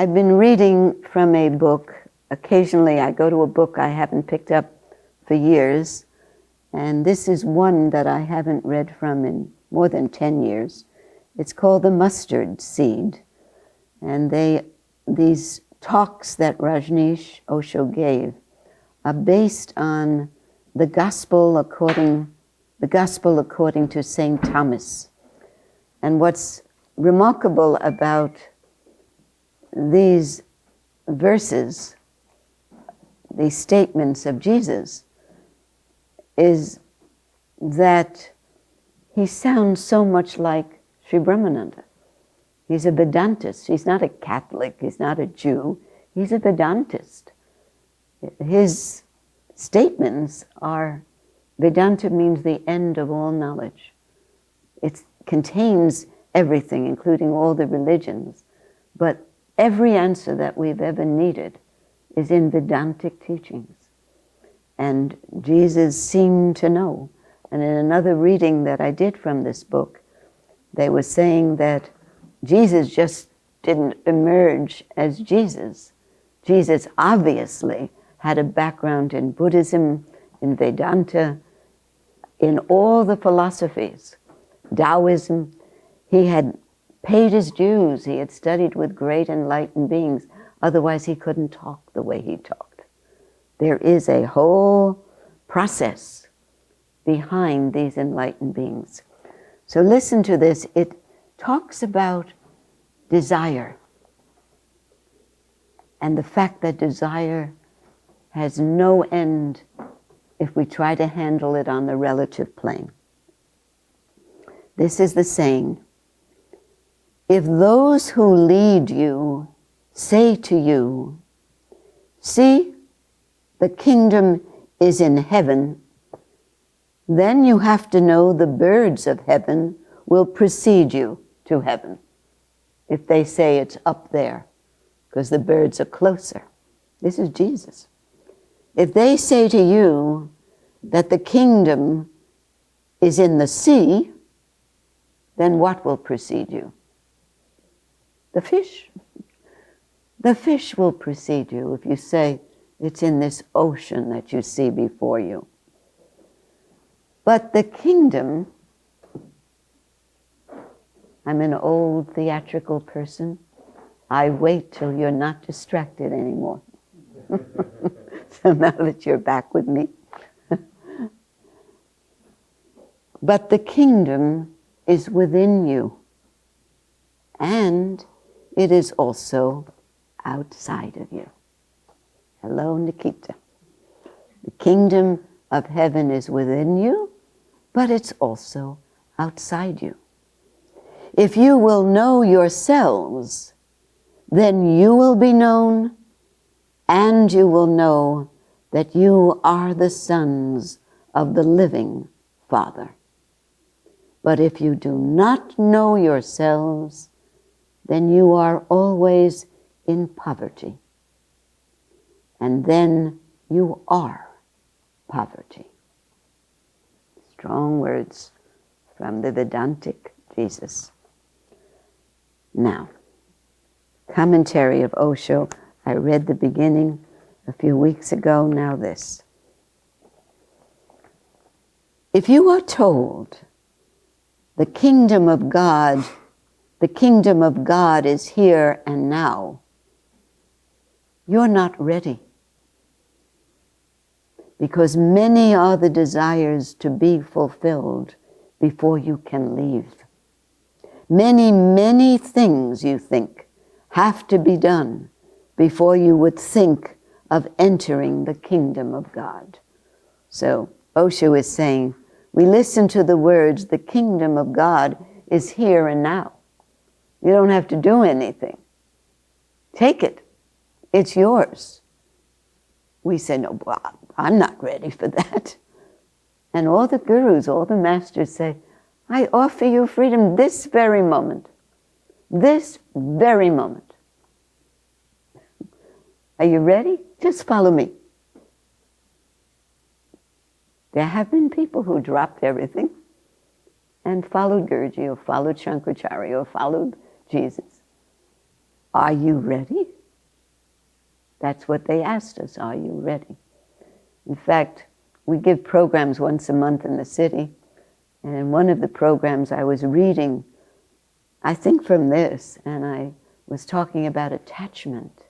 I've been reading from a book. Occasionally I go to a book I haven't picked up for years, and this is one that I haven't read from in more than 10 years. It's called The Mustard Seed, and these talks that Rajneesh Osho gave are based on the gospel according to St. Thomas. And what's remarkable about these verses, these statements of Jesus, is that he sounds so much like Sri Brahmananda. He's a Vedantist. He's not a Catholic. He's not a Jew. He's a Vedantist. His statements are, Vedanta means the end of all knowledge. It contains everything, including all the religions. But every answer that we've ever needed is in Vedantic teachings. And Jesus seemed to know. And in another reading that I did from this book, they were saying that Jesus just didn't emerge as Jesus. Jesus obviously had a background in Buddhism, in Vedanta, in all the philosophies, Taoism. He had paid his dues. He had studied with great enlightened beings. Otherwise, he couldn't talk the way he talked. There is a whole process behind these enlightened beings. So listen to this. It talks about desire and the fact that desire has no end if we try to handle it on the relative plane. This is the saying: if those who lead you say to you, "See, the kingdom is in heaven," then you have to know the birds of heaven will precede you to heaven. If they say it's up there, because the birds are closer. This is Jesus. If they say to you that the kingdom is in the sea, then what will precede you? The fish. The fish will precede you if you say it's in this ocean that you see before you. But the kingdom, I'm an old theatrical person. I wait till you're not distracted anymore. So now that you're back with me. But the kingdom is within you, and it is also outside of you. Hello, Nikita. The kingdom of heaven is within you, but it's also outside you. If you will know yourselves, then you will be known, and you will know that you are the sons of the living Father. But if you do not know yourselves, then you are always in poverty. And then you are poverty. Strong words from the Vedantic Jesus. Now, commentary of Osho. I read the beginning a few weeks ago, now this. If you are told the kingdom of God is here and now, you're not ready. Because many are the desires to be fulfilled before you can leave. Many, many things, you think, have to be done before you would think of entering the kingdom of God. So Osho is saying, we listen to the words, the kingdom of God is here and now. You don't have to do anything. Take it. It's yours. We say, no, I'm not ready for that. And all the gurus, all the masters say, I offer you freedom this very moment. This very moment. Are you ready? Just follow me. There have been people who dropped everything and followed Gurji or followed Shankaracharya or followed Jesus. Are you ready? That's what they asked us, are you ready? In fact, we give programs once a month in the city, and in one of the programs I was reading, I think from this, and I was talking about attachment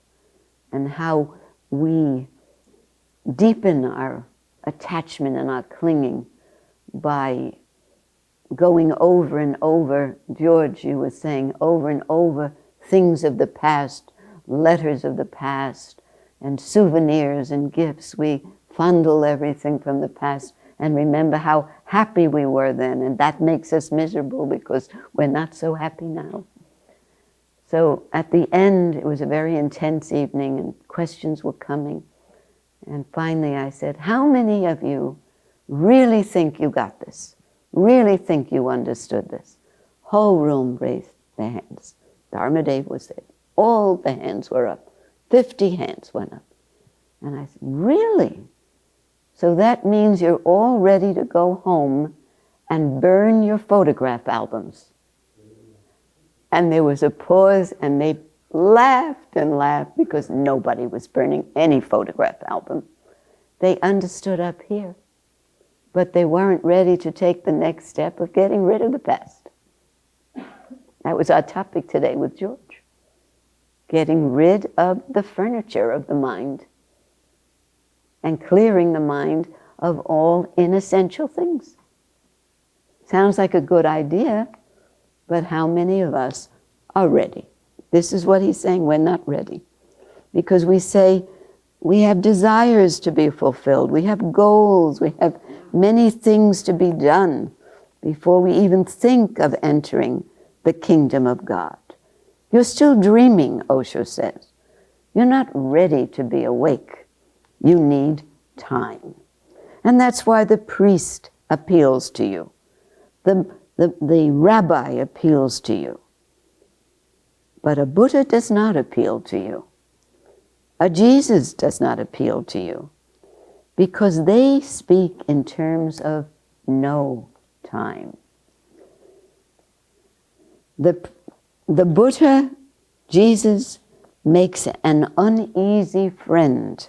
and how we deepen our attachment and our clinging by going over and over, George, you were saying, over and over things of the past, letters of the past, and souvenirs and gifts. We fondle everything from the past and remember how happy we were then, and that makes us miserable because we're not so happy now. So at the end, it was a very intense evening and questions were coming. And finally I said, how many of you really think you got this? Really think you understood this? Whole room raised their hands. Dharmadev was there. All the hands were up. 50 hands went up. And I said, really? So that means you're all ready to go home and burn your photograph albums. And there was a pause, and they laughed and laughed because nobody was burning any photograph album. They understood up here, but they weren't ready to take the next step of getting rid of the past. That was our topic today with George. Getting rid of the furniture of the mind and clearing the mind of all inessential things. Sounds like a good idea, but how many of us are ready? This is what he's saying, we're not ready. Because we say we have desires to be fulfilled, we have goals, we have many things to be done before we even think of entering the kingdom of God. You're still dreaming, Osho says. You're not ready to be awake. You need time. And that's why the priest appeals to you. The rabbi appeals to you. But a Buddha does not appeal to you. A Jesus does not appeal to you. Because they speak in terms of no time. The Buddha, Jesus, makes an uneasy friend.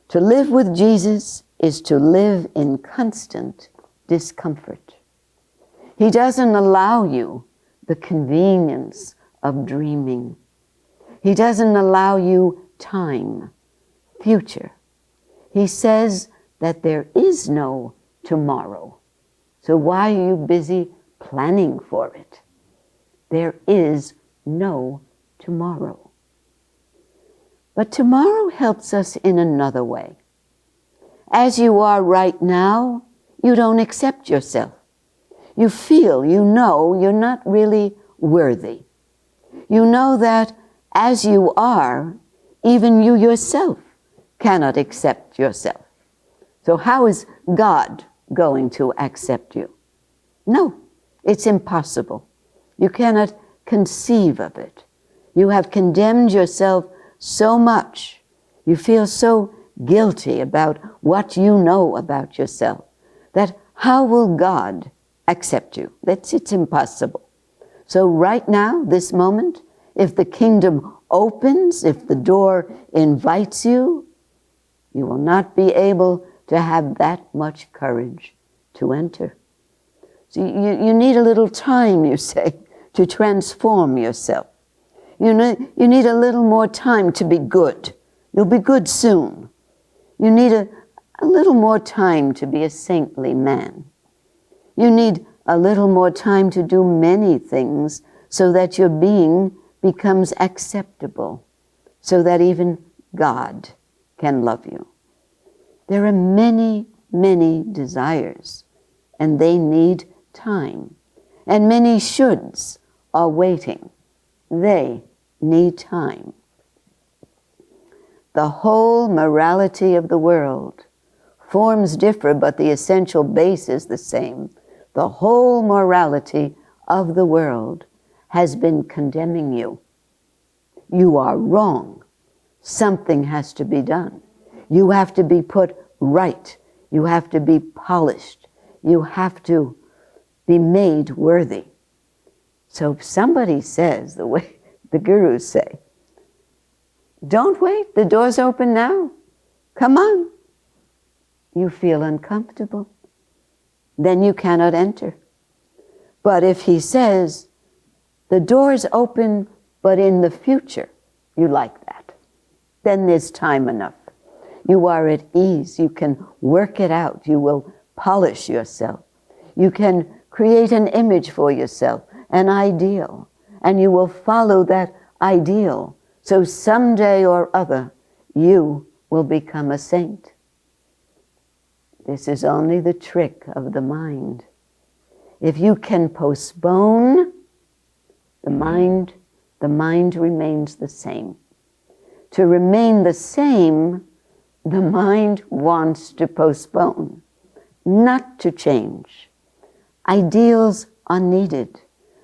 To live with Jesus is to live in constant discomfort. He doesn't allow you the convenience of dreaming. He doesn't allow you time, future. He says that there is no tomorrow. So why are you busy planning for it? There is no tomorrow. But tomorrow helps us in another way. As you are right now, you don't accept yourself. You feel, you know, you're not really worthy. You know that as you are, even you yourself cannot accept yourself. So how is God going to accept you? No, it's impossible. You cannot conceive of it. You have condemned yourself so much. You feel so guilty about what you know about yourself that how will God accept you? It's impossible. So right now, this moment, if the kingdom opens, if the door invites you, you will not be able to have that much courage to enter. So you need a little time, you say, to transform yourself. You need a little more time to be good. You'll be good soon. You need a little more time to be a saintly man. You need a little more time to do many things so that your being becomes acceptable, so that even God can love you. There are many, many desires, and they need time. And many shoulds are waiting. They need time. The whole morality of the world, forms differ, but the essential base is the same. The whole morality of the world has been condemning you. You are wrong. Something has to be done. You have to be put right. You have to be polished. You have to be made worthy. So if somebody says the the gurus say. Don't wait, the door's open now. Come on. You feel uncomfortable, then you cannot enter. But if he says, the door's open, but in the future, you like that, then there's time enough. You are at ease. You can work it out. You will polish yourself. You can create an image for yourself, an ideal, and you will follow that ideal. So someday or other, you will become a saint. This is only the trick of the mind. If you can postpone, the mind remains the same. To remain the same, the mind wants to postpone, not to change. Ideals are needed,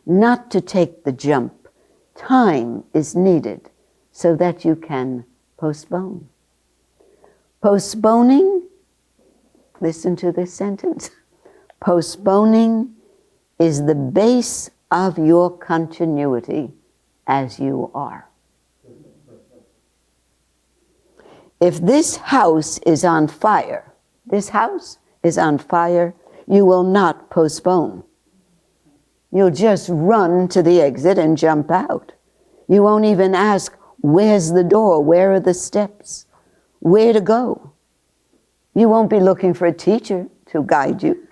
not to take the jump. Time is needed so that you can postpone. Postponing, listen to this sentence, postponing is the base of your continuity as you are. If this house is on fire, you will not postpone. You'll just run to the exit and jump out. You won't even ask, where's the door? Where are the steps? Where to go? You won't be looking for a teacher to guide you.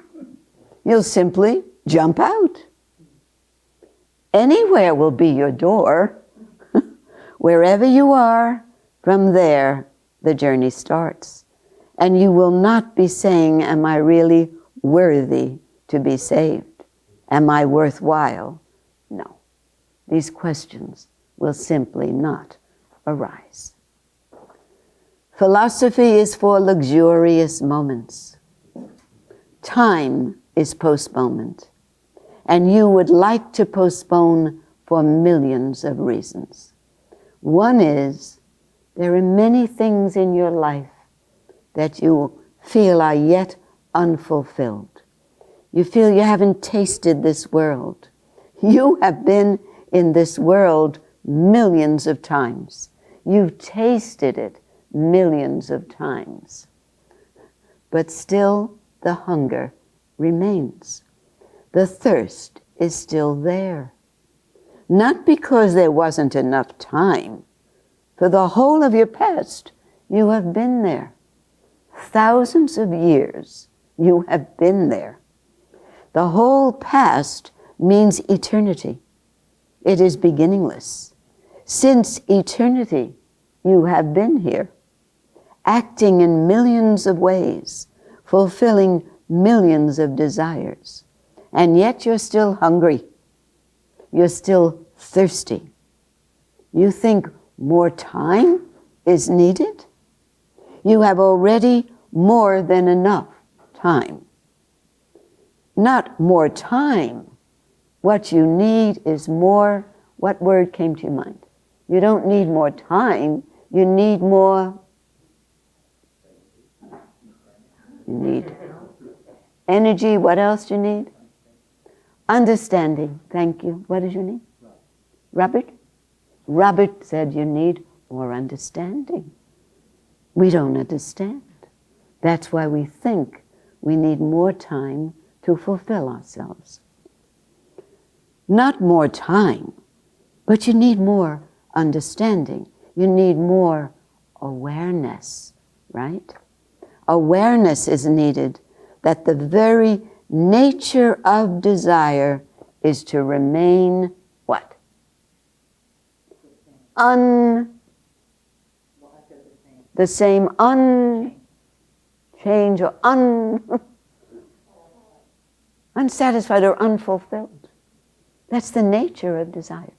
You'll simply jump out. Anywhere will be your door. Wherever you are, from there, the journey starts. And you will not be saying, am I really worthy to be saved? Am I worthwhile? No. These questions will simply not arise. Philosophy is for luxurious moments. Time is postponement. And you would like to postpone for millions of reasons. One is, there are many things in your life that you feel are yet unfulfilled. You feel you haven't tasted this world. You have been in this world millions of times. You've tasted it millions of times. But still, the hunger remains. The thirst is still there. Not because there wasn't enough time. For the whole of your past, you have been there. Thousands of years, you have been there. The whole past means eternity. It is beginningless. Since eternity, you have been here, acting in millions of ways, fulfilling millions of desires. And yet you're still hungry. You're still thirsty. You think more time is needed? You have already more than enough time. Not more time. What you need is more. What word came to your mind? You don't need more time. You need more. You need energy. What else do you need? Understanding. Thank you. What did you need? Robert? Robert said you need more understanding. We don't understand. That's why we think we need more time to fulfill ourselves. Not more time, but you need more understanding. You need more awareness, right? Awareness is needed that the very nature of desire is to remain what? The same, unchanged or unsatisfied or unfulfilled. That's the nature of desire.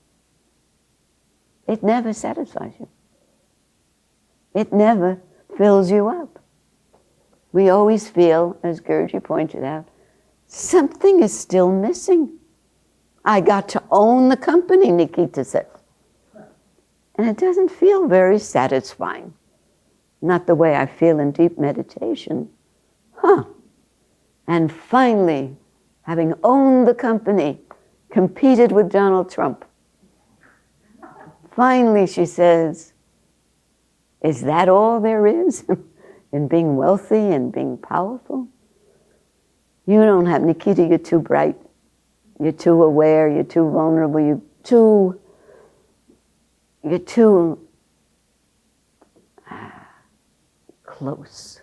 It never satisfies you. It never fills you up. We always feel, as Gurdjieff pointed out, something is still missing. I got to own the company, Nikita says. And it doesn't feel very satisfying. Not the way I feel in deep meditation. And finally, having owned the company, competed with Donald Trump. Finally, she says, is that all there is in being wealthy and being powerful? You don't have, Nikita, you're too bright. You're too aware, you're too vulnerable, you're too close.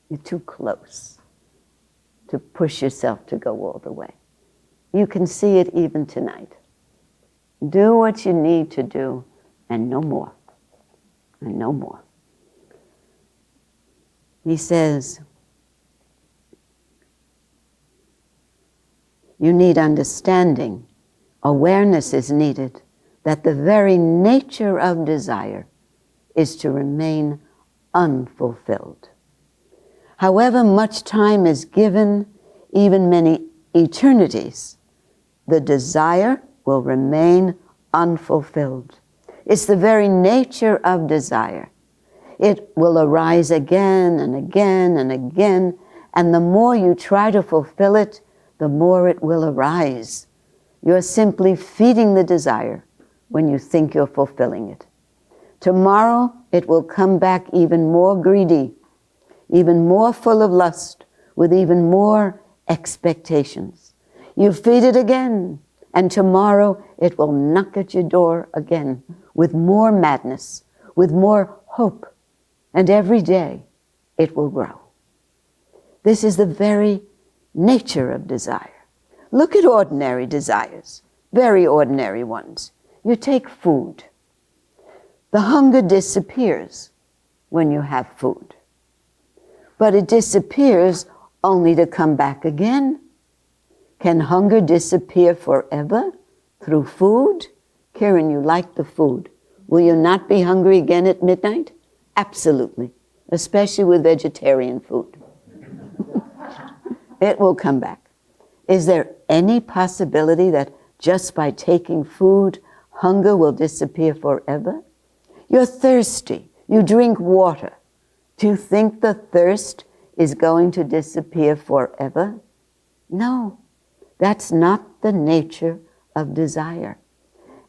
You're too close to push yourself to go all the way. You can see it even tonight. Do what you need to do, and no more. And no more. He says, you need understanding. Awareness is needed that the very nature of desire is to remain unfulfilled. However much time is given, even many eternities, the desire will remain unfulfilled. It's the very nature of desire. It will arise again and again and again, and the more you try to fulfill it, the more it will arise. You're simply feeding the desire when you think you're fulfilling it. Tomorrow, it will come back even more greedy, even more full of lust, with even more expectations. You feed it again, and tomorrow it will knock at your door again with more madness, with more hope, and every day it will grow. This is the very nature of desire. Look at ordinary desires, very ordinary ones. You take food. The hunger disappears when you have food. But it disappears only to come back again. Can hunger disappear forever through food? Karen, you like the food. Will you not be hungry again at midnight? Absolutely, especially with vegetarian food. It will come back. Is there any possibility that just by taking food, hunger will disappear forever? You're thirsty. You drink water. Do you think the thirst is going to disappear forever? No, that's not the nature of desire.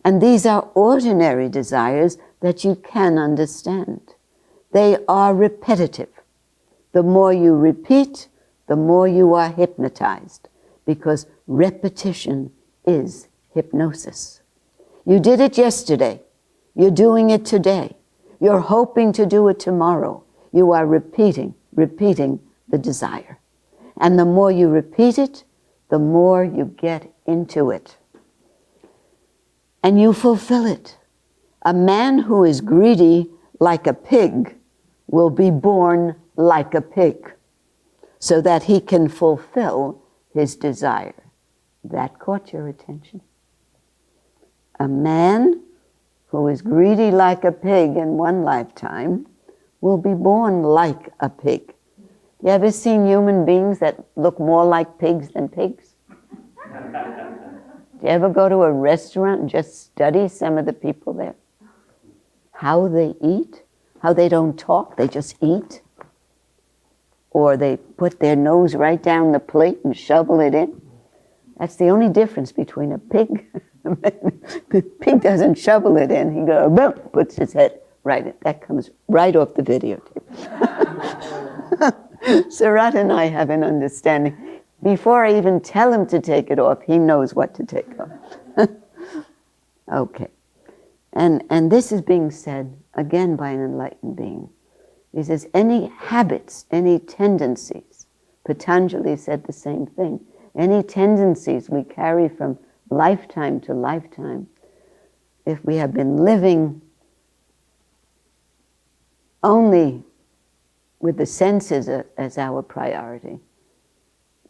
And these are ordinary desires that you can understand. They are repetitive. The more you repeat, the more you are hypnotized, because repetition is hypnosis. You did it yesterday. You're doing it today. You're hoping to do it tomorrow. You are repeating the desire. And the more you repeat it, the more you get into it. And you fulfill it. A man who is greedy like a pig will be born like a pig, so that he can fulfill his desire. That caught your attention. A man who is greedy like a pig in one lifetime will be born like a pig. You ever seen human beings that look more like pigs than pigs? Do you ever go to a restaurant and just study some of the people there? How they eat, how they don't talk, they just eat. Or they put their nose right down the plate and shovel it in. That's the only difference between a pig. The pig doesn't shovel it in. He goes, boom, puts his head right in. That comes right off the videotape. Sarat and I have an understanding. Before I even tell him to take it off, he knows what to take off. Okay. And this is being said, again, by an enlightened being. He says, any habits, any tendencies, Patanjali said the same thing, any tendencies we carry from lifetime to lifetime, if we have been living only with the senses as our priority,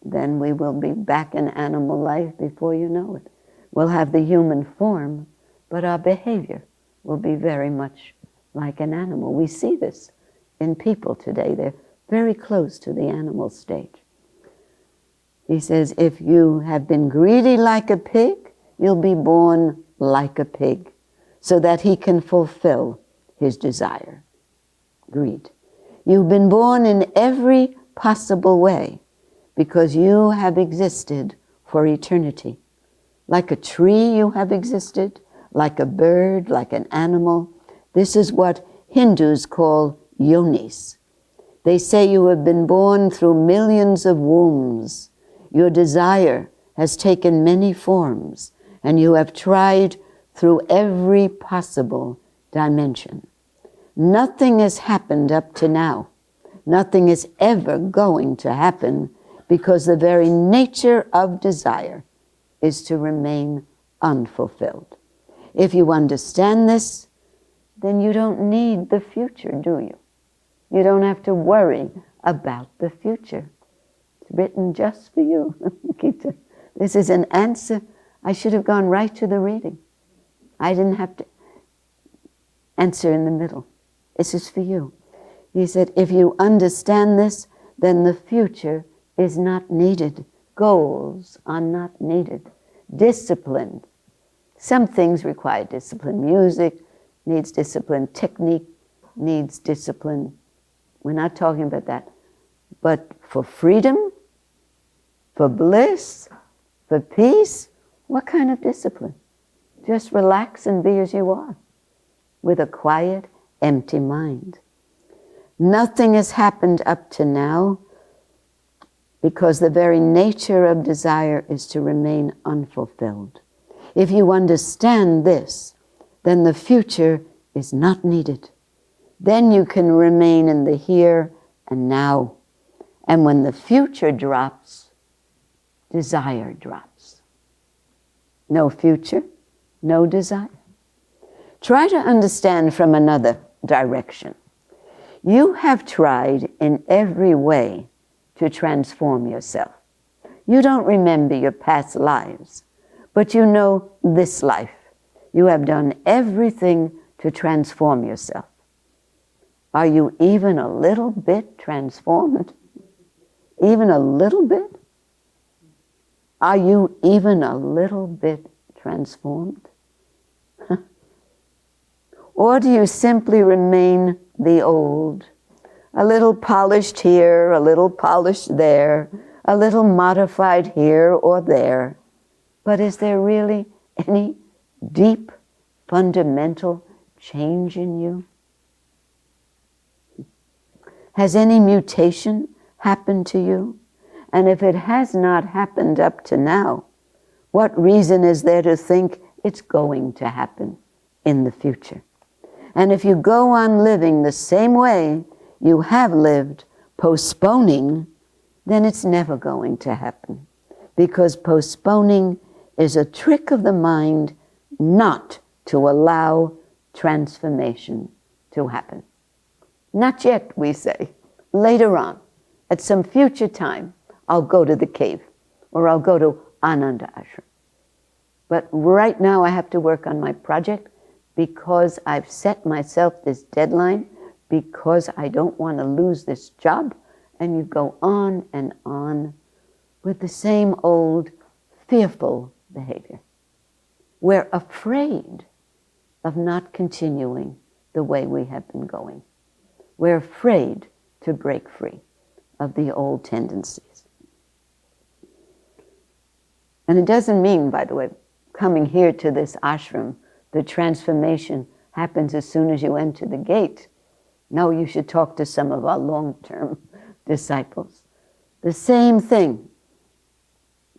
then we will be back in animal life before you know it. We'll have the human form, but our behavior will be very much like an animal. We see this in people today. They're very close to the animal stage. He says, if you have been greedy like a pig, you'll be born like a pig, so that he can fulfill his desire. Greed. You've been born in every possible way because you have existed for eternity. Like a tree you have existed, like a bird, like an animal. This is what Hindus call yonis. They say you have been born through millions of wombs. Your desire has taken many forms, and you have tried through every possible dimension. Nothing has happened up to now. Nothing is ever going to happen, because the very nature of desire is to remain unfulfilled. If you understand this, then you don't need the future, do you? You don't have to worry about the future. It's written just for you. This is an answer. I should have gone right to the reading. I didn't have to answer in the middle. This is for you. He said, if you understand this, then the future is not needed. Goals are not needed. Discipline. Some things require discipline. Music needs discipline. Technique needs discipline. We're not talking about that. But for freedom, for bliss, for peace, what kind of discipline? Just relax and be as you are, with a quiet, empty mind. Nothing has happened up to now, because the very nature of desire is to remain unfulfilled. If you understand this, then the future is not needed. Then you can remain in the here and now. And when the future drops, desire drops. No future, no desire. Try to understand from another direction. You have tried in every way to transform yourself. You don't remember your past lives, but you know this life. You have done everything to transform yourself. Are you even a little bit transformed? Even a little bit? Are you even a little bit transformed? Or do you simply remain the old? A little polished here, a little polished there, a little modified here or there. But is there really any deep, fundamental change in you? Has any mutation happened to you? And if it has not happened up to now, what reason is there to think it's going to happen in the future? And if you go on living the same way you have lived, postponing, then it's never going to happen. Because postponing is a trick of the mind not to allow transformation to happen. Not yet, we say. Later on, at some future time, I'll go to the cave, or I'll go to Ananda Ashram. But right now I have to work on my project, because I've set myself this deadline, because I don't want to lose this job. And you go on and on with the same old fearful behavior. We're afraid of not continuing the way we have been going. We're afraid to break free of the old tendencies. And it doesn't mean, by the way, coming here to this ashram, the transformation happens as soon as you enter the gate. No, you should talk to some of our long-term disciples. The same thing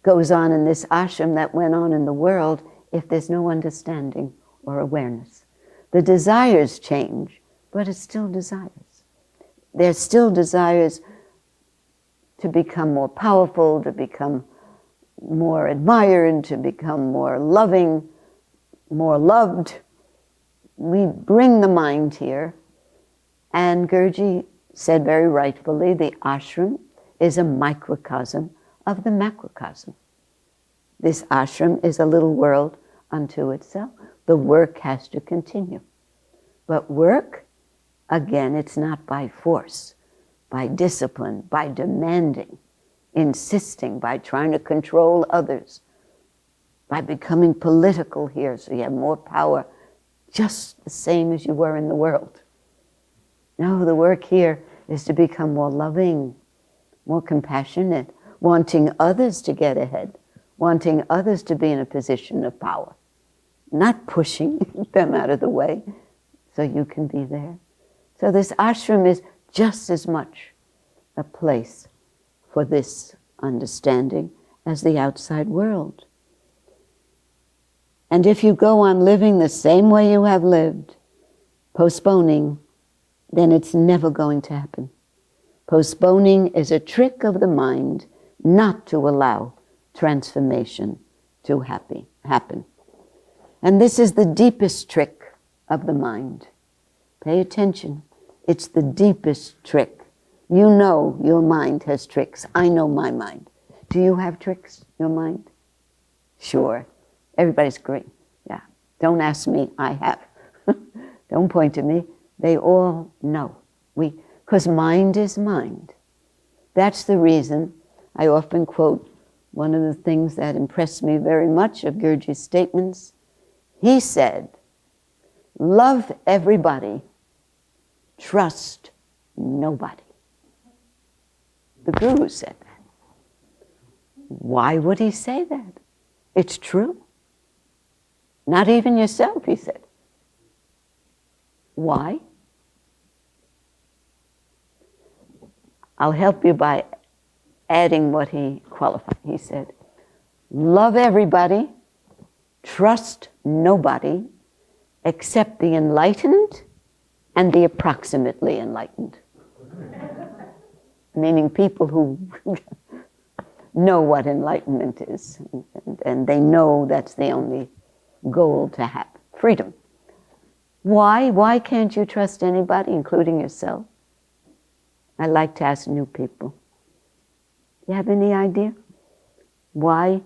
goes on in this ashram that went on in the world if there's no understanding or awareness. The desires change, but it's still desires. There's still desires to become more powerful, to become more admired, to become more loving, more loved. We bring the mind here, and Gurji said very rightfully, the ashram is a microcosm of the macrocosm. This ashram is a little world unto itself. The work has to continue. But work, again, it's not by force, by discipline, by demanding, insisting, by trying to control others, by becoming political here so you have more power, just the same as you were in the world. No, the work here is to become more loving, more compassionate, wanting others to get ahead, wanting others to be in a position of power. not pushing them out of the way so you can be there. So this ashram is just as much a place for this understanding as the outside world. And if you go on living the same way you have lived, postponing, then it's never going to happen. Postponing is a trick of the mind not to allow transformation to happen. And this is the deepest trick of the mind. Pay attention. It's the deepest trick. You know your mind has tricks. I know my mind. Do you have tricks, your mind? Sure. Everybody's great. Yeah. Don't ask me. I have. Don't point to me. They all know. Because mind is mind. That's the reason I often quote one of the things that impressed me very much of Gurdjieff's statements. He said, love everybody, trust nobody. The Guru said that. Why would he say that? It's true. Not even yourself, he said. Why? I'll help you by adding what he qualified. He said, love everybody, trust nobody, except the enlightened and the approximately enlightened. Meaning people who know what enlightenment is, and they know that's the only goal to have, freedom. Why? Why can't you trust anybody, including yourself? I like to ask new people. You have any idea why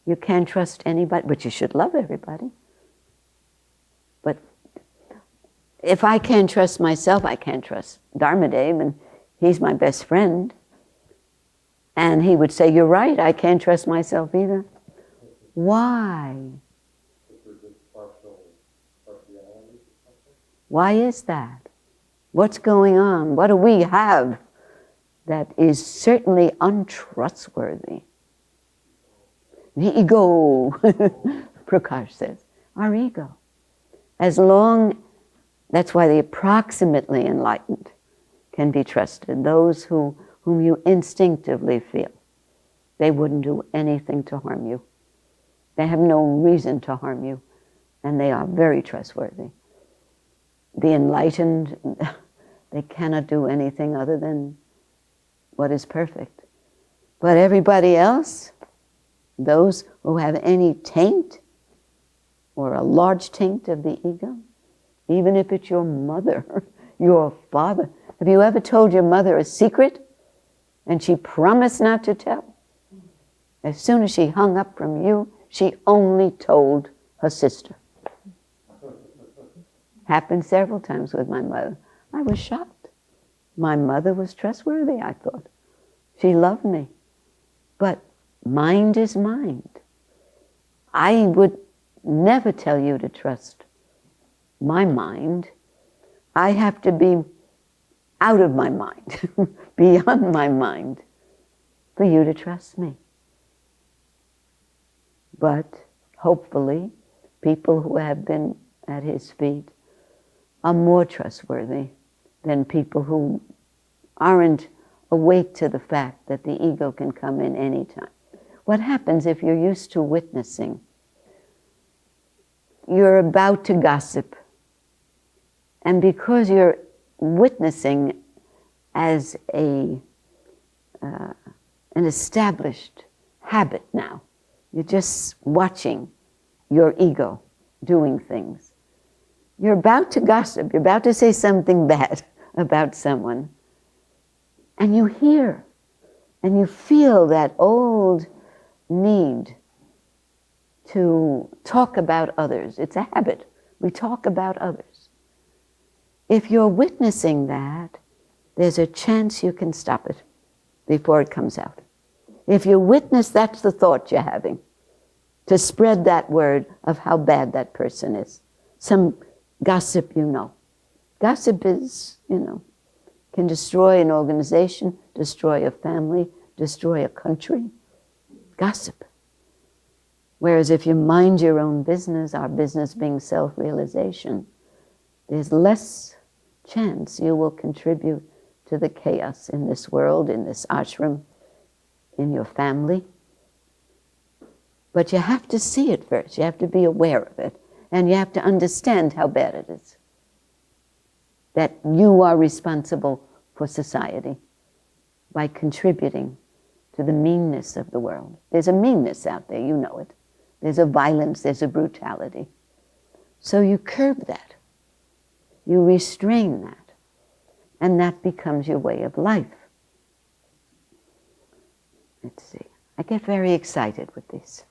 you can't trust anybody? But you should love everybody. But if I can't trust myself, I can't trust Dharmadev, and he's my best friend. And he would say, you're right, I can't trust myself either. Why? Why is that? What's going on? What do we have that is certainly untrustworthy? The ego, Prakash says, our ego. That's why the approximately enlightened can be trusted, those whom you instinctively feel. They wouldn't do anything to harm you. They have no reason to harm you, and they are very trustworthy. The enlightened, they cannot do anything other than what is perfect. But everybody else, those who have any taint or a large taint of the ego, even if it's your mother, your father. Have you ever told your mother a secret and she promised not to tell? As soon as she hung up from you, she only told her sister. Happened several times with my mother. I was shocked. My mother was trustworthy, I thought. She loved me. But mind is mind. I would never tell you to trust my mind. I have to be out of my mind, beyond my mind, for you to trust me. But hopefully, people who have been at his feet are more trustworthy than people who aren't awake to the fact that the ego can come in any time. What happens if you're used to witnessing? You're about to gossip, and because you're witnessing as an established habit now, you're just watching your ego doing things. You're about to gossip, you're about to say something bad about someone, and you hear, and you feel that old need to talk about others. It's a habit. We talk about others. If you're witnessing that, there's a chance you can stop it before it comes out. If you witness that's the thought you're having, to spread that word of how bad that person is. Some gossip, you know. Gossip is, can destroy an organization, destroy a family, destroy a country. Gossip. Whereas if you mind your own business, our business being self-realization, there's less chance you will contribute to the chaos in this world, in this ashram, in your family. But you have to see it first. You have to be aware of it. And you have to understand how bad it is. That you are responsible for society by contributing to the meanness of the world. There's a meanness out there, you know it. There's a violence, there's a brutality. So you curb that. You restrain that. And that becomes your way of life. Let's see. I get very excited with this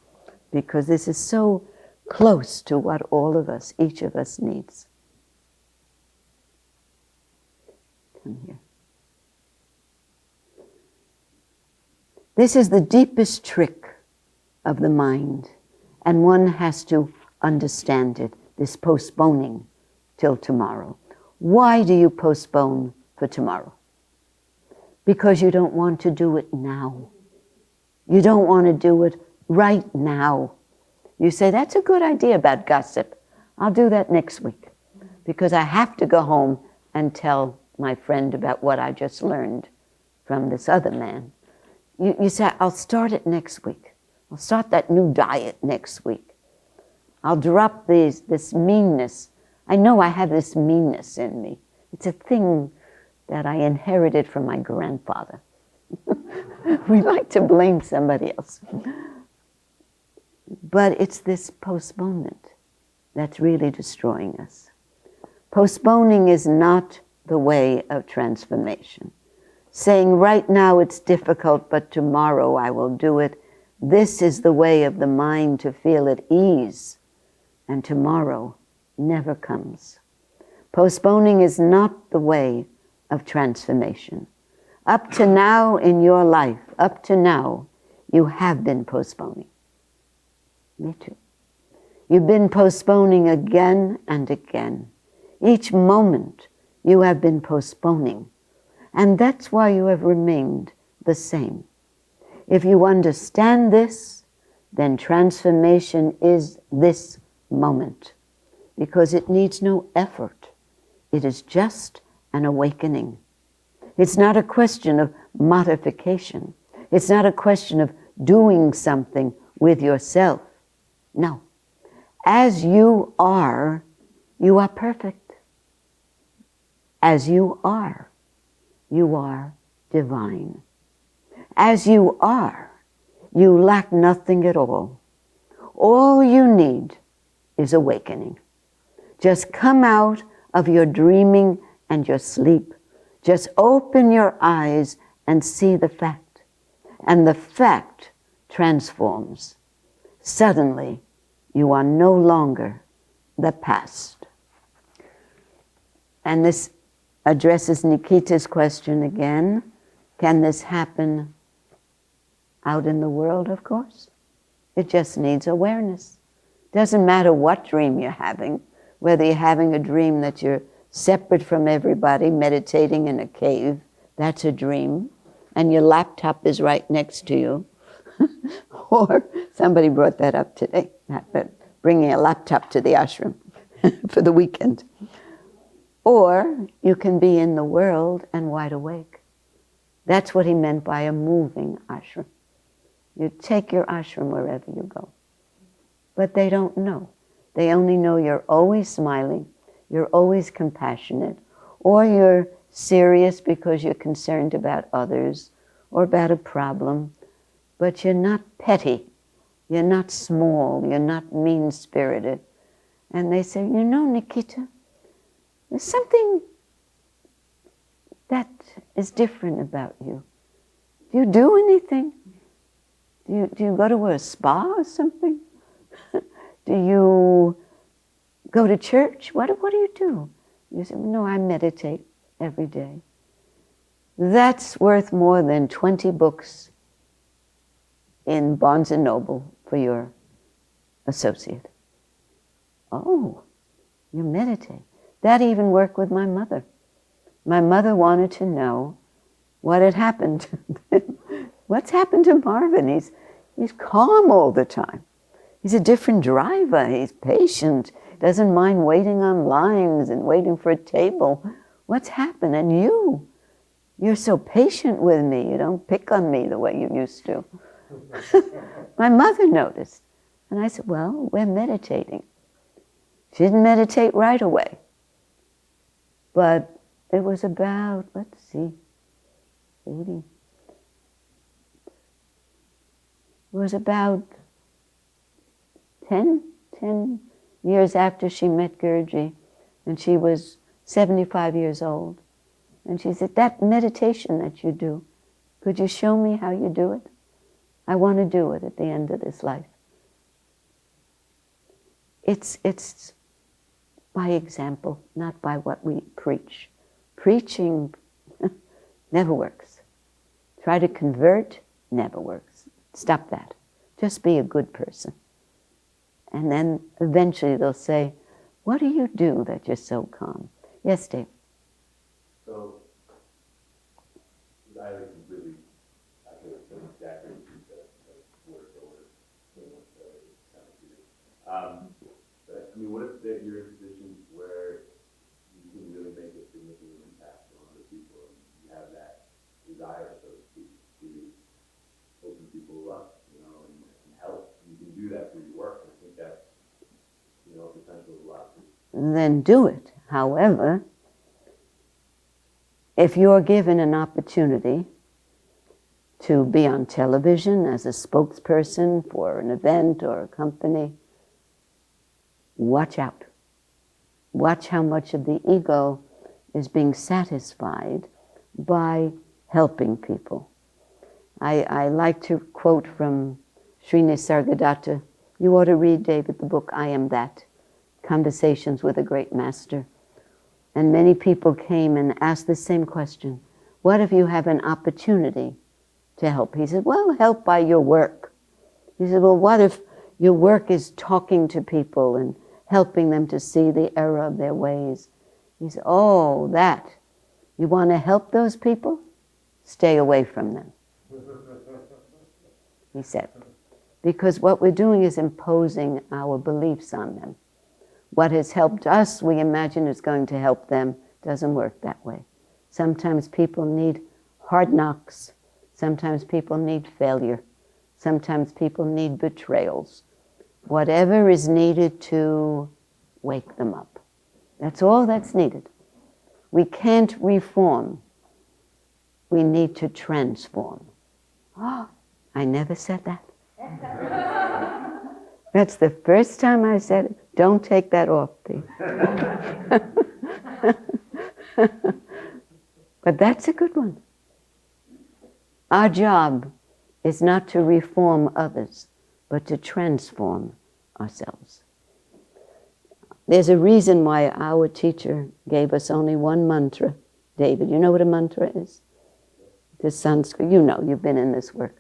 because this is so close to what all of us, each of us needs. Come here. This is the deepest trick of the mind, and one has to understand it, this postponing till tomorrow. Why do you postpone for tomorrow? Because you don't want to do it now. You don't want to do it right now. You say, that's a good idea about gossip. I'll do that next week because I have to go home and tell my friend about what I just learned from this other man. You say, I'll start it next week. I'll start that new diet next week. I'll drop this meanness. I know I have this meanness in me. It's a thing that I inherited from my grandfather. We like to blame somebody else. But it's this postponement that's really destroying us. Postponing is not the way of transformation. Saying right now it's difficult, but tomorrow I will do it. This is the way of the mind to feel at ease, and tomorrow never comes. Postponing is not the way of transformation. Up to now in your life, up to now, you have been postponing. Me too. You've been postponing again and again. Each moment you have been postponing. And that's why you have remained the same. If you understand this, then transformation is this moment, because it needs no effort. It is just an awakening. It's not a question of modification. It's not a question of doing something with yourself. No. As you are perfect. As you are divine. As you are, you lack nothing at all. All you need is awakening. Just come out of your dreaming and your sleep. Just open your eyes and see the fact. And the fact transforms. Suddenly, you are no longer the past. And this addresses Nikita's question again. Can this happen out in the world? Of course. It just needs awareness. Doesn't matter what dream you're having, whether you're having a dream that you're separate from everybody, meditating in a cave, that's a dream, and your laptop is right next to you. Or somebody brought that up today, bringing a laptop to the ashram for the weekend. Or you can be in the world and wide awake. That's what he meant by a moving ashram. You take your ashram wherever you go. But they don't know. They only know you're always smiling, you're always compassionate, or you're serious because you're concerned about others or about a problem. But you're not petty, you're not small, you're not mean-spirited. And they say, you know, Nikita, there's something that is different about you. Do you do anything? Do you go to a spa or something? Do you go to church? What do you do? You say, no, I meditate every day. That's worth more than 20 books in Barnes & Noble for your associate. Oh, you meditate. That even worked with my mother. My mother wanted to know what had happened. What's happened to Marvin? He's calm all the time. He's a different driver. He's patient. Doesn't mind waiting on lines and waiting for a table. What's happened? And you're so patient with me. You don't pick on me the way you used to. My mother noticed. And I said, well, we're meditating. She didn't meditate right away. But it was about, let's see, 80. It was about 10 years after she met Gurji, and she was 75 years old. And she said, that meditation that you do, could you show me how you do it? I want to do it at the end of this life. It's by example, not by what we preach. Preaching never works. Try to convert, never works. Stop that. Just be a good person. And then eventually they'll say, what do you do that you're so calm? Yes, Dave? So, I completely, I can explain exactly what you said, word for word, pretty much sounds good. But I mean, what if you're in a position where you can really make a significant impact on other people, and you have that desire, so to speak, to open people up, and help. You can do that through your work, and I think that's, potential a lot. Then do it. However, if you're given an opportunity to be on television as a spokesperson for an event or a company, watch out. Watch how much of the ego is being satisfied by helping people. I like to quote from Sri Nisargadatta. You ought to read, David, the book, I Am That, Conversations with a Great Master. And many people came and asked the same question. What if you have an opportunity to help? He said, well, help by your work. He said, well, what if your work is talking to people and helping them to see the error of their ways? He said, oh, that. You want to help those people? Stay away from them. He said, because what we're doing is imposing our beliefs on them. What has helped us, we imagine is going to help them. Doesn't work that way. Sometimes people need hard knocks. Sometimes people need failure. Sometimes people need betrayals. Whatever is needed to wake them up. That's all that's needed. We can't reform. We need to transform. Oh, I never said that. That's the first time I said it. Don't take that off, Pete. But that's a good one. Our job is not to reform others, but to transform ourselves. There's a reason why our teacher gave us only one mantra. David, you know what a mantra is? The Sanskrit, you've been in this work.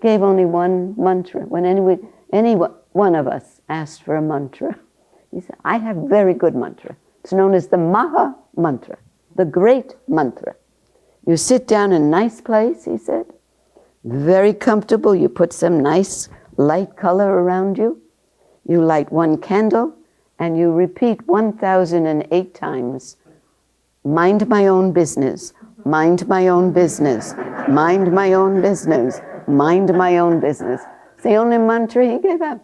Gave only one mantra. When any one of us asked for a mantra, he said, I have a very good mantra. It's known as the Maha Mantra, the great mantra. You sit down in a nice place, he said, very comfortable. You put some nice light color around you. You light one candle, and you repeat 1,008 times, mind my own business, mind my own business, mind my own business, mind my own business. It's the only mantra he gave up.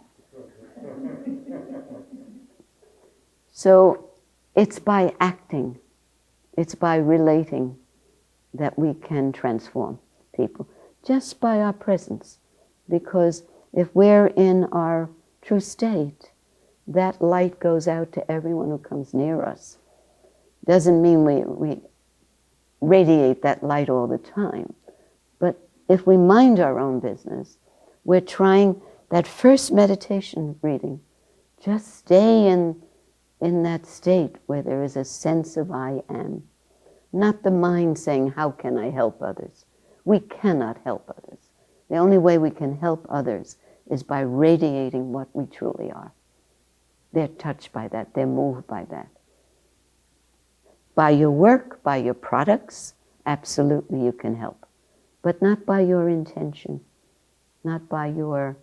So it's by acting, it's by relating that we can transform people, just by our presence. Because if we're in our true state, that light goes out to everyone who comes near us. Doesn't mean we radiate that light all the time. But if we mind our own business, we're trying that first meditation reading, just stay in that state where there is a sense of I am. Not the mind saying, how can I help others? We cannot help others. The only way we can help others is by radiating what we truly are. They're touched by that. They're moved by that. By your work, by your products, absolutely you can help. But not by your intention, not by your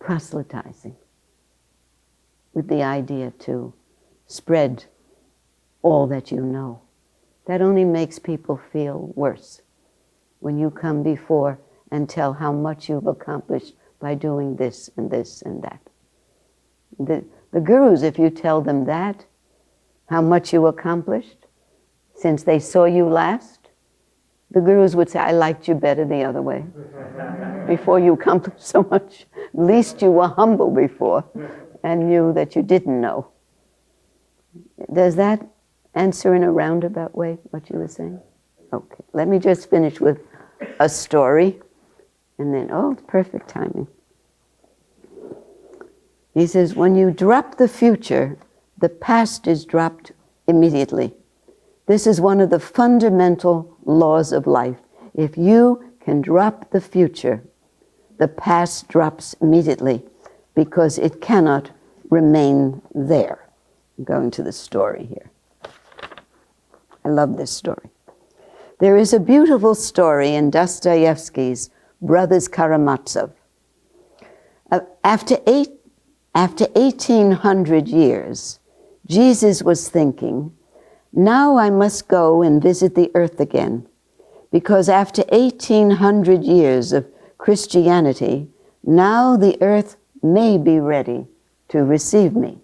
proselytizing with the idea to spread all that you know. That only makes people feel worse when you come before and tell how much you've accomplished by doing this and this and that. The gurus, if you tell them that, how much you accomplished since they saw you last, the gurus would say, I liked you better the other way. Before you accomplished so much, at least you were humble before and knew that you didn't know. Does that answer in a roundabout way what you were saying? Okay, let me just finish with a story, and then, it's perfect timing. He says, when you drop the future, the past is dropped immediately. This is one of the fundamental laws of life. If you can drop the future, the past drops immediately because it cannot remain there. I'm going to the story here. I love this story. There is a beautiful story in Dostoevsky's Brothers Karamazov. After 1800 years, Jesus was thinking, now I must go and visit the earth again, because after 1800 years of Christianity, now the earth may be ready to receive me.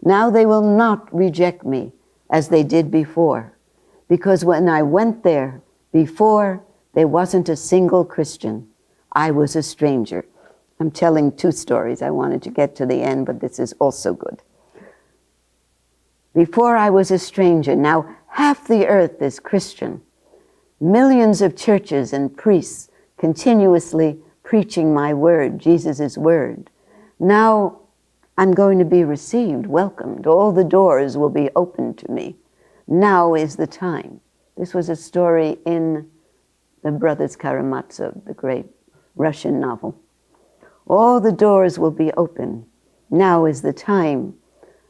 Now they will not reject me as they did before, because when I went there before, there wasn't a single Christian. I was a stranger. I'm telling two stories. I wanted to get to the end, but this is also good. Before I was a stranger. Now half the earth is Christian. Millions of churches and priests continuously preaching my word, Jesus' word. Now I'm going to be received, welcomed. All the doors will be opened to me. Now is the time. This was a story in the Brothers Karamazov, the great Russian novel. All the doors will be open. Now is the time.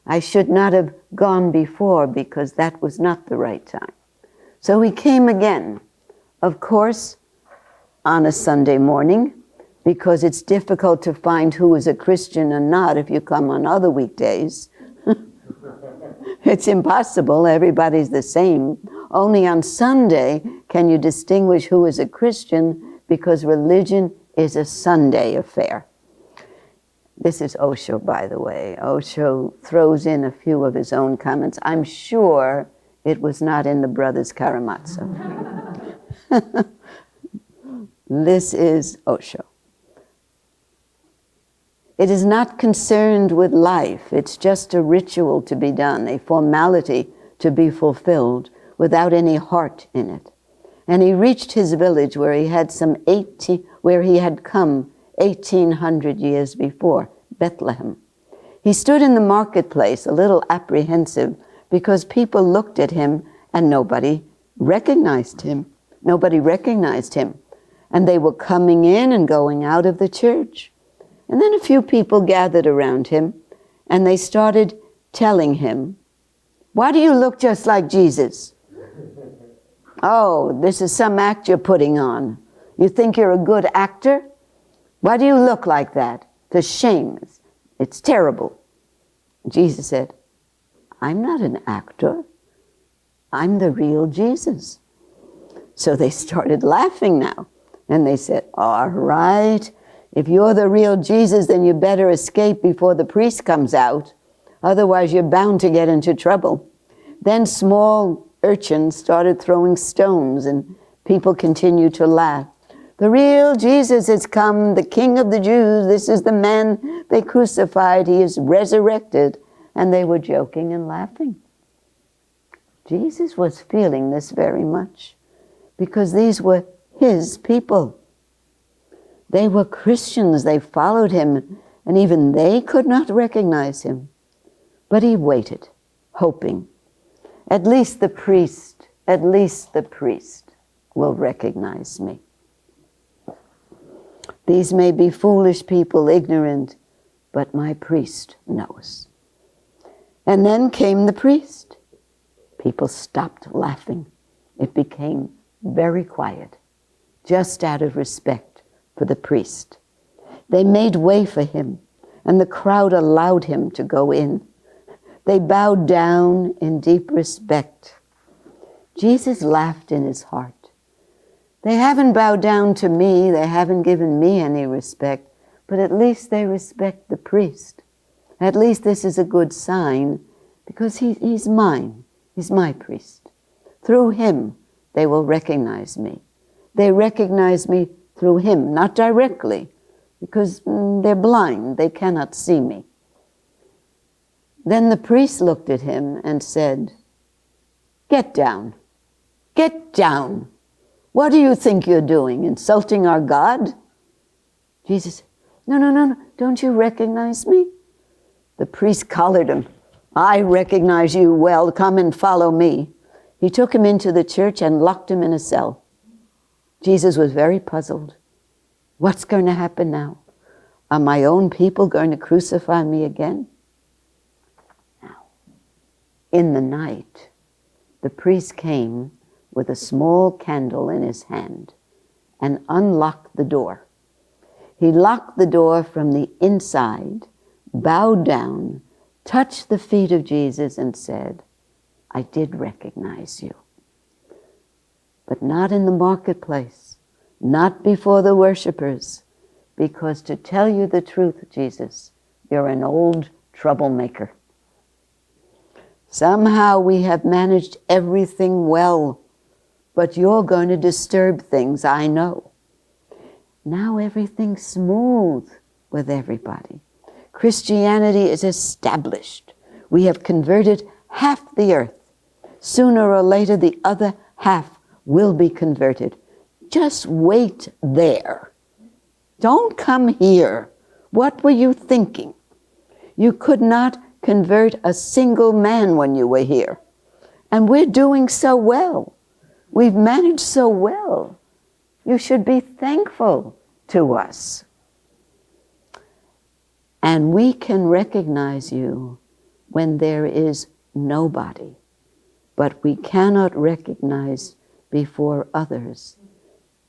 I should not have gone before because that was not the right time. So he came again, of course, on a Sunday morning, because it's difficult to find who is a Christian and not if you come on other weekdays. It's impossible. Everybody's the same. Only on Sunday can you distinguish who is a Christian, because religion is a Sunday affair. This is Osho, by the way. Osho throws in a few of his own comments. I'm sure it was not in the Brothers Karamazov. This is Osho. It is not concerned with life. It's just a ritual to be done, a formality to be fulfilled without any heart in it. And he reached his village where he had come 1800 years before, Bethlehem. He stood in the marketplace, a little apprehensive, because people looked at him and nobody recognized him. Nobody recognized him. And they were coming in and going out of the church. And then a few people gathered around him, and they started telling him, why do you look just like Jesus? Oh, this is some act you're putting on. You think you're a good actor? Why do you look like that? It's a shame. It's terrible. Jesus said, I'm not an actor. I'm the real Jesus. So they started laughing now. And they said, all right, if you're the real Jesus, then you better escape before the priest comes out. Otherwise, you're bound to get into trouble. Then small urchins started throwing stones, and people continued to laugh. The real Jesus has come, the King of the Jews. This is the man they crucified. He is resurrected. And they were joking and laughing. Jesus was feeling this very much, because these were his people. They were Christians. They followed him, and even they could not recognize him. But he waited, hoping, at least the priest will recognize me. These may be foolish people, ignorant, but my priest knows. And then came the priest. People stopped laughing. It became very quiet, just out of respect for the priest. They made way for him, and the crowd allowed him to go in. They bowed down in deep respect. Jesus laughed in his heart. They haven't bowed down to me, they haven't given me any respect, but at least they respect the priest. At least this is a good sign, because he's mine. He's my priest. Through him, they will recognize me. They recognize me through him, not directly, because they're blind. They cannot see me. Then the priest looked at him and said, "Get down. Get down. What do you think you're doing? Insulting our God?" Jesus said, No. Don't you recognize me? The priest collared him. "I recognize you well. Come and follow me." He took him into the church and locked him in a cell. Jesus was very puzzled. What's going to happen now? Are my own people going to crucify me again? Now, in the night, the priest came with a small candle in his hand and unlocked the door. He locked the door from the inside, bowed down, touched the feet of Jesus and said, "I did recognize you." But not in the marketplace, not before the worshipers, because to tell you the truth, Jesus, you're an old troublemaker. Somehow we have managed everything well, but you're going to disturb things, I know. Now everything's smooth with everybody. Christianity is established. We have converted half the earth. Sooner or later, the other half will be converted. Just wait there. Don't come here. What were you thinking? You could not convert a single man when you were here. And we're doing so well. We've managed so well. You should be thankful to us. And we can recognize you when there is nobody. But we cannot recognize before others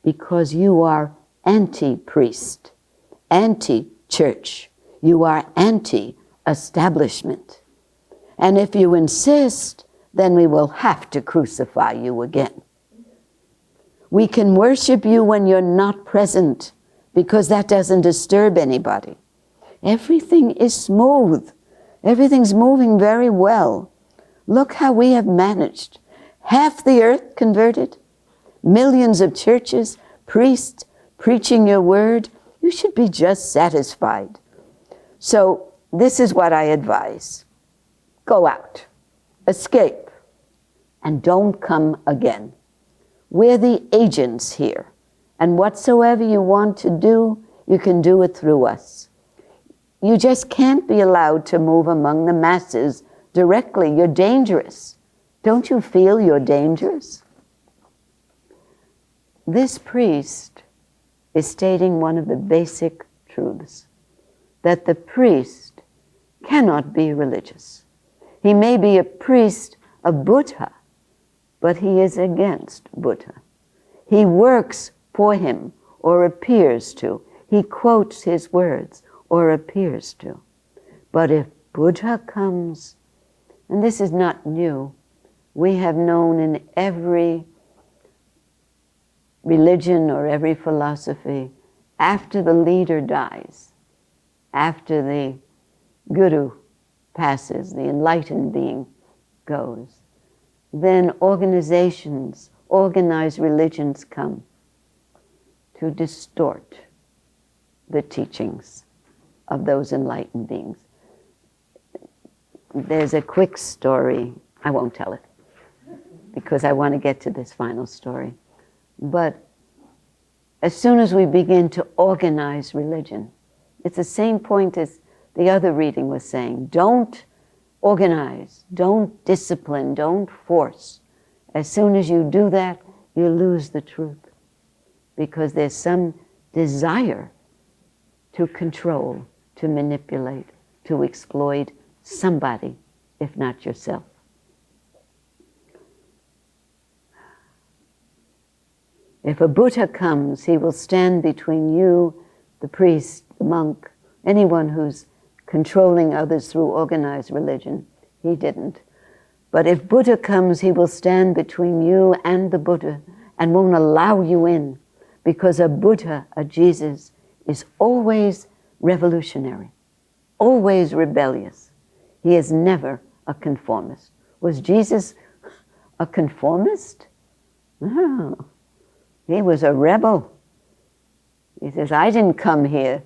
because you are anti-priest, anti-church. You are anti-establishment. And if you insist, then we will have to crucify you again. We can worship you when you're not present because that doesn't disturb anybody. Everything is smooth. Everything's moving very well. Look how we have managed. Half the earth converted, millions of churches, priests preaching your word. You should be just satisfied. So this is what I advise. Go out, escape, and don't come again. We're the agents here, and whatsoever you want to do, you can do it through us. You just can't be allowed to move among the masses directly. You're dangerous. Don't you feel you're dangerous? This priest is stating one of the basic truths, that the priest cannot be religious. He may be a priest of Buddha, but he is against Buddha. He works for him or appears to. He quotes his words or appears to. But if Buddha comes, and this is not new, we have known in every religion or every philosophy, after the leader dies, after the guru passes, the enlightened being goes, then organizations, organized religions come to distort the teachings of those enlightened beings. There's a quick story, I won't tell it, because I want to get to this final story. But as soon as we begin to organize religion, it's the same point as the other reading was saying. Don't organize, don't discipline, don't force. As soon as you do that, you lose the truth, because there's some desire to control, to manipulate, to exploit somebody, if not yourself. If a Buddha comes, he will stand between you, the priest, monk, anyone who's controlling others through organized religion. He didn't. But if Buddha comes, he will stand between you and the Buddha and won't allow you in, because a Buddha, a Jesus, is always revolutionary, always rebellious. He is never a conformist. Was Jesus a conformist? No. He was a rebel. He says, I didn't come here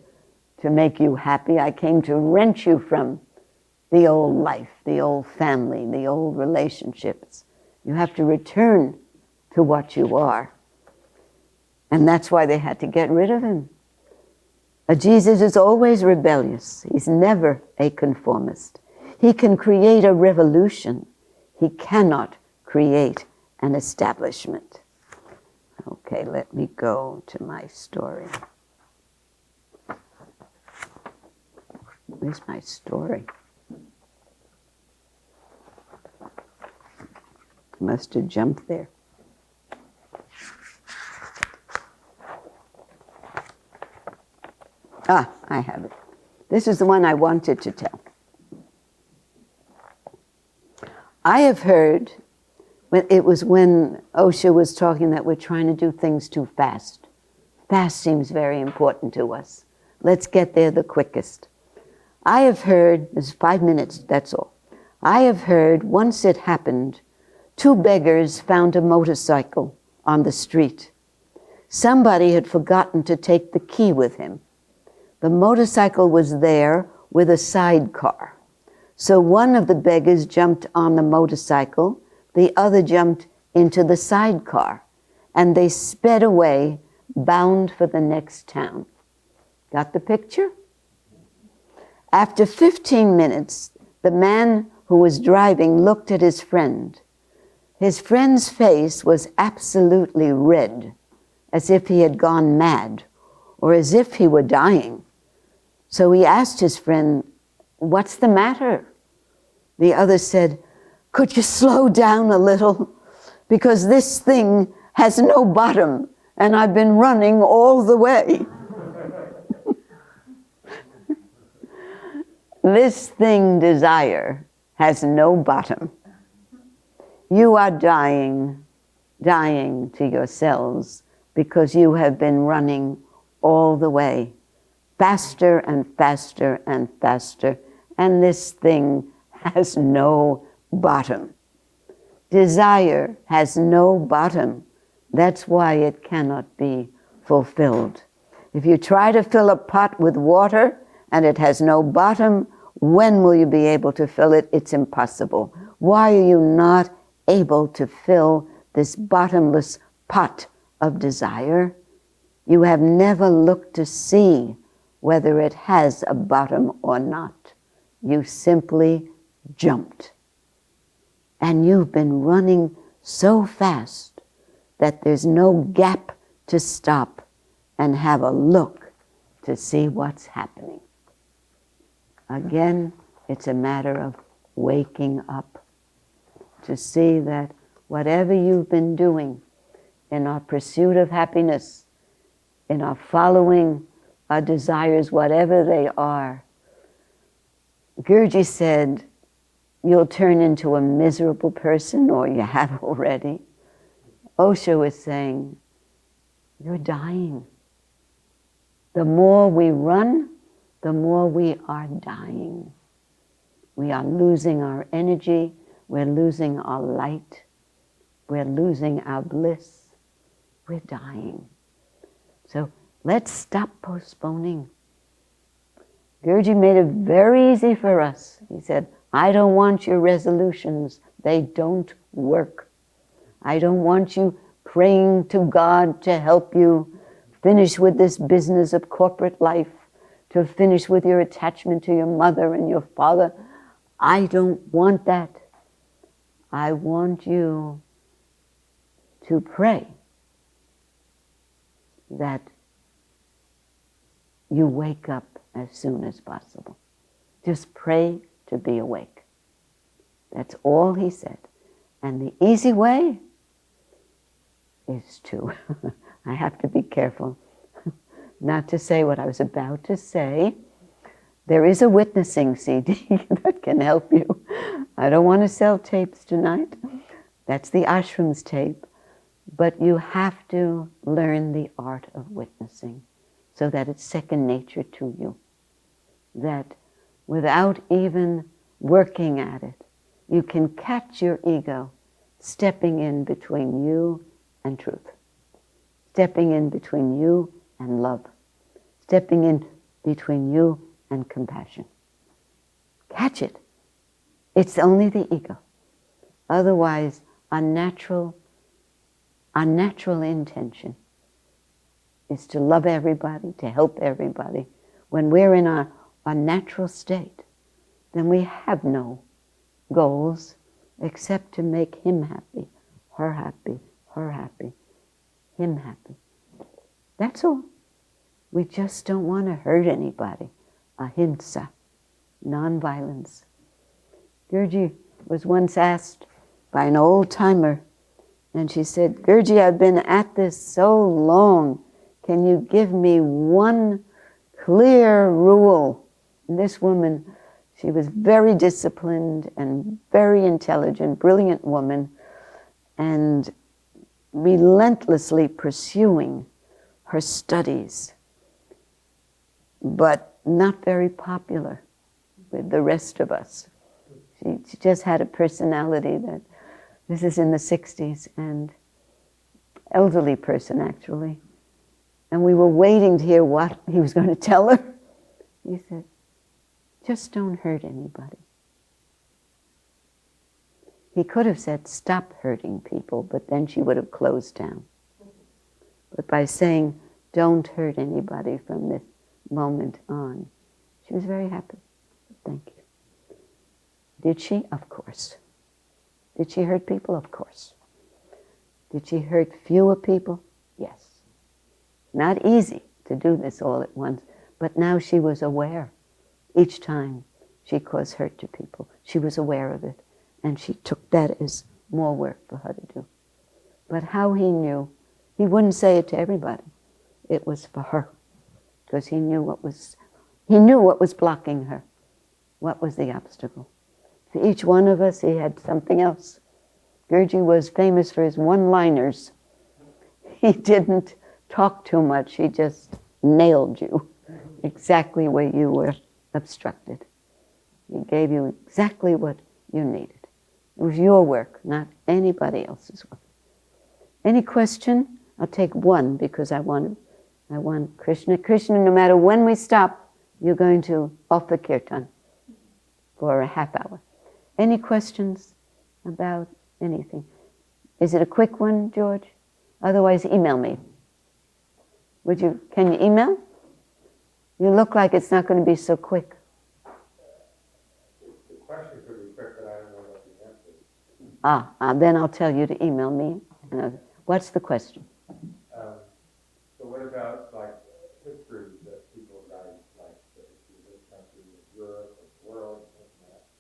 to make you happy. I came to wrench you from the old life, the old family, the old relationships. You have to return to what you are. And that's why they had to get rid of him. A Jesus is always rebellious. He's never a conformist. He can create a revolution. He cannot create an establishment. Okay, let me go to my story. Where's my story? Must have jumped there. Ah, I have it. This is the one I wanted to tell. I have heard, it was when Osho was talking that we're trying to do things too fast. Fast seems very important to us. Let's get there the quickest. I have heard, it's 5 minutes, that's all. I have heard once it happened, 2 beggars found a motorcycle on the street. Somebody had forgotten to take the key with him. The motorcycle was there with a sidecar. So one of the beggars jumped on the motorcycle, the other jumped into the sidecar, and they sped away, bound for the next town. Got the picture? After 15 minutes, the man who was driving looked at his friend. His friend's face was absolutely red, as if he had gone mad, or as if he were dying. So he asked his friend, "What's the matter?" The other said, "Could you slow down a little? Because this thing has no bottom, and I've been running all the way." This thing, desire, has no bottom. You are dying to yourselves, because you have been running all the way, faster and faster and faster, and this thing has no bottom. Desire has no bottom. That's why it cannot be fulfilled. If you try to fill a pot with water and it has no bottom, when will you be able to fill it? It's impossible. Why are you not able to fill this bottomless pot of desire? You have never looked to see whether it has a bottom or not. You simply jumped. And you've been running so fast that there's no gap to stop and have a look to see what's happening. Again, it's a matter of waking up to see that whatever you've been doing in our pursuit of happiness, in our following our desires, whatever they are, Gurdjieff said, you'll turn into a miserable person, or you have already. Osho is saying, you're dying. The more we run, the more we are dying. We are losing our energy, we're losing our light, we're losing our bliss, we're dying. So let's stop postponing. Gurdjieff made it very easy for us. He said, I don't want your resolutions. They don't work. I don't want you praying to God to help you finish with this business of corporate life, to finish with your attachment to your mother and your father. I don't want that. I want you to pray that you wake up as soon as possible. Just pray to be awake. That's all he said. And the easy way is to, I have to be careful, not to say what I was about to say. There is a witnessing CD that can help you. I don't want to sell tapes tonight. That's the ashram's tape. But you have to learn the art of witnessing so that it's second nature to you. That without even working at it, you can catch your ego stepping in between you and truth, stepping in between you and love, stepping in between you and compassion. Catch it. It's only the ego. Otherwise, our natural intention is to love everybody, to help everybody. When we're in our natural state, then we have no goals except to make him happy, her happy, him happy. That's all. We just don't want to hurt anybody. Ahimsa, non-violence. Gurji was once asked by an old-timer, and she said, Gurji, I've been at this so long. Can you give me one clear rule? And this woman, she was very disciplined and very intelligent, brilliant woman, and relentlessly pursuing her studies, but not very popular with the rest of us. She just had a personality that, this is in the 60s, and elderly person actually. And we were waiting to hear what he was going to tell her. He said, just don't hurt anybody. He could have said, stop hurting people, but then she would have closed down. But by saying, don't hurt anybody from this moment on, she was very happy. Thank you. Did she? Of course. Did she hurt people? Of course. Did she hurt fewer people? Yes. Not easy to do this all at once, but now she was aware. Each time she caused hurt to people, she was aware of it, and she took that as more work for her to do. But how he knew, he wouldn't say it to everybody. It was for her, because he knew what was blocking her, what was the obstacle. For each one of us, he had something else. Gurji was famous for his one-liners. He didn't talk too much. He just nailed you exactly where you were obstructed. He gave you exactly what you needed. It was your work, not anybody else's work. Any question? I'll take one because I want Krishna. Krishna, no matter when we stop, you're going to offer kirtan for a half hour. Any questions about anything? Is it a quick one, George? Otherwise, email me. Can you email? You look like it's not going to be so quick. The question could be quick, but I don't know what the answer is. Then I'll tell you to email me. What's the question? So what about like history that people write, like the history of this country, of Europe, of the world,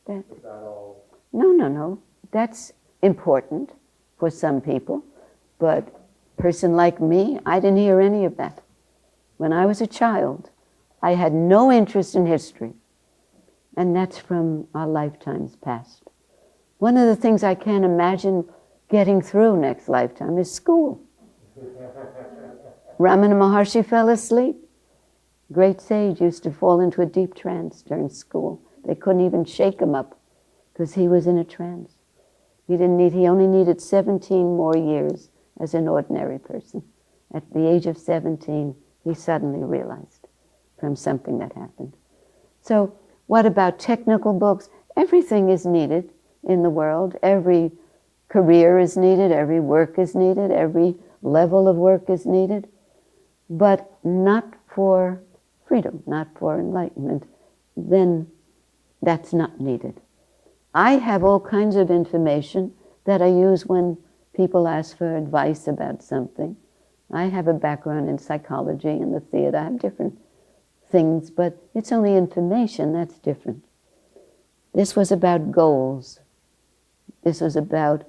and that? Is that all? No. That's important for some people, but a person like me, I didn't hear any of that. When I was a child, I had no interest in history, and that's from our lifetimes past. One of the things I can't imagine getting through next lifetime is school. Ramana Maharshi fell asleep. Great sage used to fall into a deep trance during school. They couldn't even shake him up because he was in a trance. He only needed 17 more years as an ordinary person. At the age of 17, he suddenly realized from something that happened. So what about technical books? Everything is needed in the world. Every career is needed. Every work is needed. Every level of work is needed. But not for freedom, not for enlightenment. Then that's not needed. I have all kinds of information that I use when people ask for advice about something. I have a background in psychology and the theater. I have different things, but it's only information. That's different. This was about goals. This was about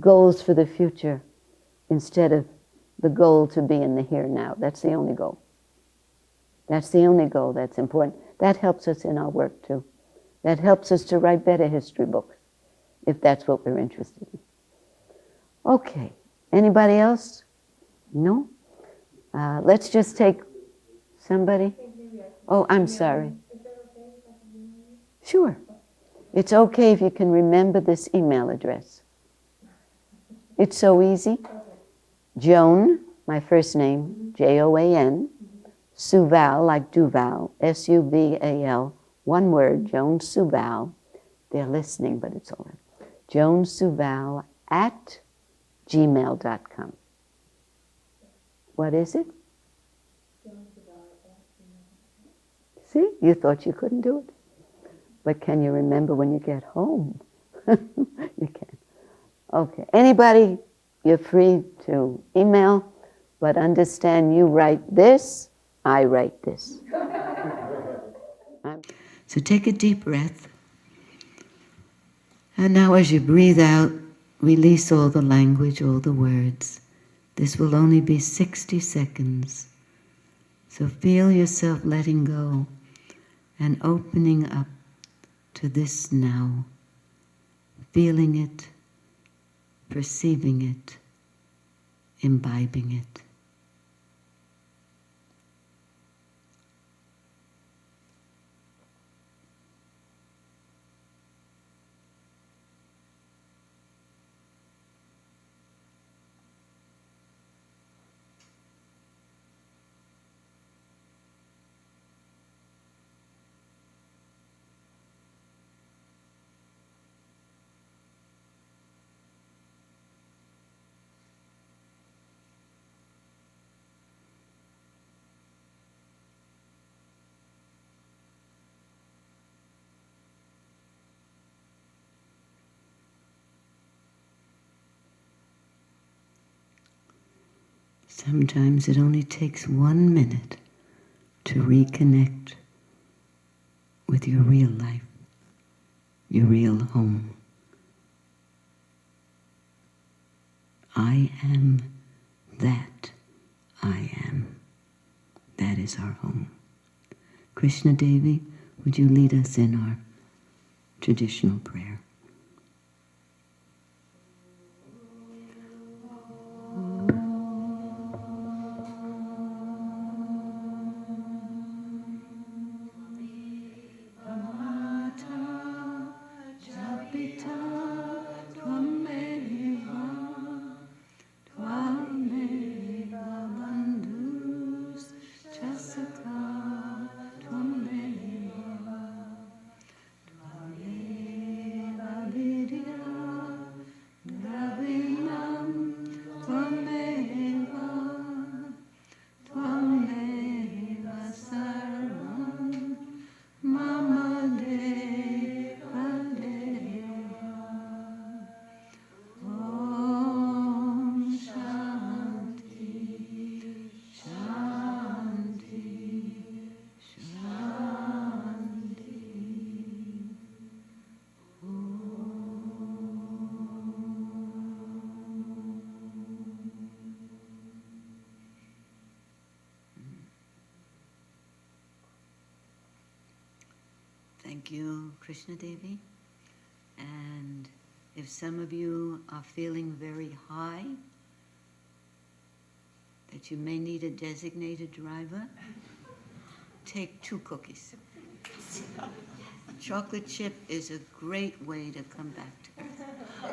goals for the future instead of the goal to be in the here now. That's the only goal. That's the only goal that's important. That helps us in our work too. That helps us to write better history books, if that's what we're interested in. Okay, anybody else? No? Let's just take somebody. Oh, I'm sorry. Sure. It's okay if you can remember this email address. It's so easy. Joan, my first name, Joan, Suval, like Duval, Suval, one word, Joan Suval. They're listening, but it's all right. Joan Suval at gmail.com. What is it? See, you thought you couldn't do it. But can you remember when you get home? You can. Okay. Anybody, you're free to email, but understand you write this, I write this. So take a deep breath. And now as you breathe out, release all the language, all the words. This will only be 60 seconds. So feel yourself letting go and opening up to this now. Feeling it, perceiving it, imbibing it. Sometimes it only takes 1 minute to reconnect with your real life, your real home. I am that I am. That is our home. Krishna Devi, would you lead us in our traditional prayer? Thank you, Krishna Devi. And if some of you are feeling very high, that you may need a designated driver, take 2 cookies. Chocolate chip is a great way to come back to earth.